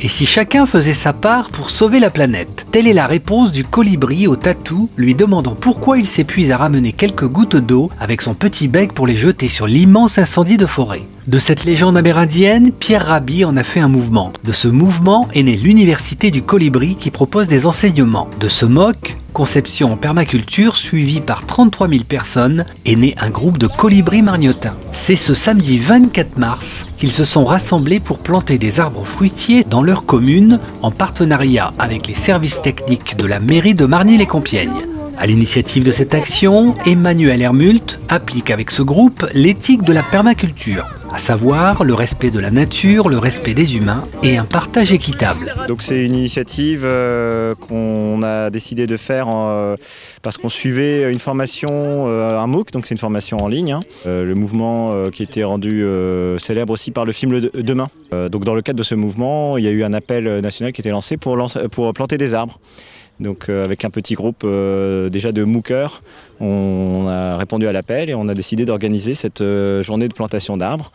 Et si chacun faisait sa part pour sauver la planète? Telle est la réponse du colibri au tatou, lui demandant pourquoi il s'épuise à ramener quelques gouttes d'eau avec son petit bec pour les jeter sur l'immense incendie de forêt. De cette légende amérindienne, Pierre Rabhi en a fait un mouvement. De ce mouvement est née l'Université du Colibri qui propose des enseignements. De ce MOOC, conception en permaculture suivie par 33 000 personnes, est né un groupe de colibris margnotins. C'est ce samedi 24 mars qu'ils se sont rassemblés pour planter des arbres fruitiers dans leur commune en partenariat avec les services techniques de la mairie de Marny-les-Compiègnes. À l'initiative de cette action, Emmanuel Hermult applique avec ce groupe l'éthique de la permaculture, à savoir le respect de la nature, le respect des humains et un partage équitable. Donc c'est une initiative qu'on a décidé de faire parce qu'on suivait une formation, un MOOC, donc c'est une formation en ligne. Le mouvement qui a été rendu célèbre aussi par le film Demain. Donc dans le cadre de ce mouvement, il y a eu un appel national qui a été lancé pour planter des arbres. Donc avec un petit groupe déjà de MOOCers, on a répondu à l'appel et on a décidé d'organiser cette journée de plantation d'arbres.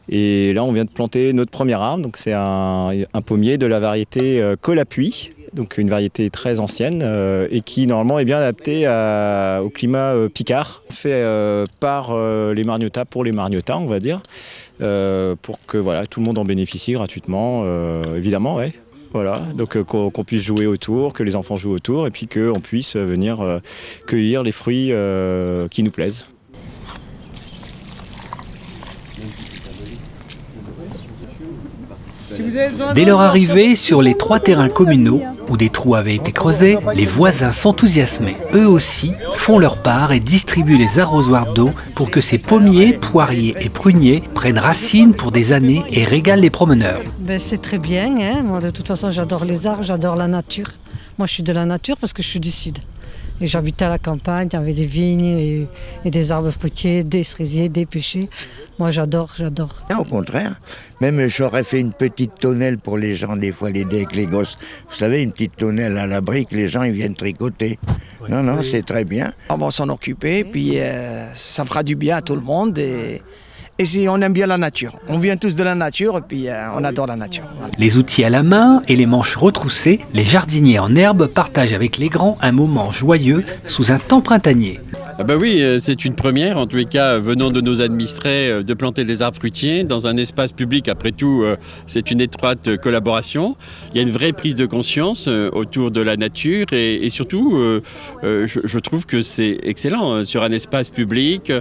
Et là on vient de planter notre premier arbre, donc c'est un pommier de la variété Col à Puy, donc une variété très ancienne et qui normalement est bien adaptée au climat picard, fait par les margnotins pour les margnotins on va dire, pour que voilà, tout le monde en bénéficie gratuitement, évidemment ouais. Voilà, donc qu'on puisse jouer autour, que les enfants jouent autour et puis qu'on puisse venir cueillir les fruits qui nous plaisent. Dès leur arrivée sur les 3 terrains communaux où des trous avaient été creusés, les voisins s'enthousiasmaient. Eux aussi font leur part et distribuent les arrosoirs d'eau pour que ces pommiers, poiriers et pruniers prennent racine pour des années et régalent les promeneurs. C'est très bien, hein. Moi de toute façon j'adore les arbres, j'adore la nature. Moi je suis de la nature parce que je suis du sud. Et j'habitais à la campagne avec des vignes et des arbres fruitiers, des cerisiers, des pêchers. Moi j'adore, j'adore. Au contraire, même j'aurais fait une petite tonnelle pour les gens, des fois l'aider avec les gosses. Vous savez, une petite tonnelle à la brique, les gens ils viennent tricoter. Non, non, c'est très bien. On va s'en occuper, puis ça fera du bien à tout le monde. Et si on aime bien la nature, on vient tous de la nature et puis on adore la nature. Voilà. Les outils à la main et les manches retroussées, les jardiniers en herbe partagent avec les grands un moment joyeux sous un temps printanier. Ah bah oui, c'est une première, en tous les cas, venant de nos administrés, de planter des arbres fruitiers dans un espace public. Après tout, c'est une étroite collaboration. Il y a une vraie prise de conscience autour de la nature et surtout, je trouve que c'est excellent. Sur un espace public,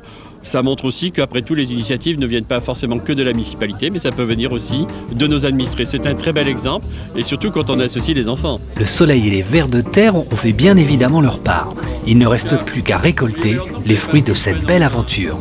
ça montre aussi qu'après tout, les initiatives ne viennent pas forcément que de la municipalité, mais ça peut venir aussi de nos administrés. C'est un très bel exemple, et surtout quand on associe les enfants. Le soleil et les vers de terre ont fait bien évidemment leur part. Il ne reste plus qu'à récolter les fruits de cette belle aventure.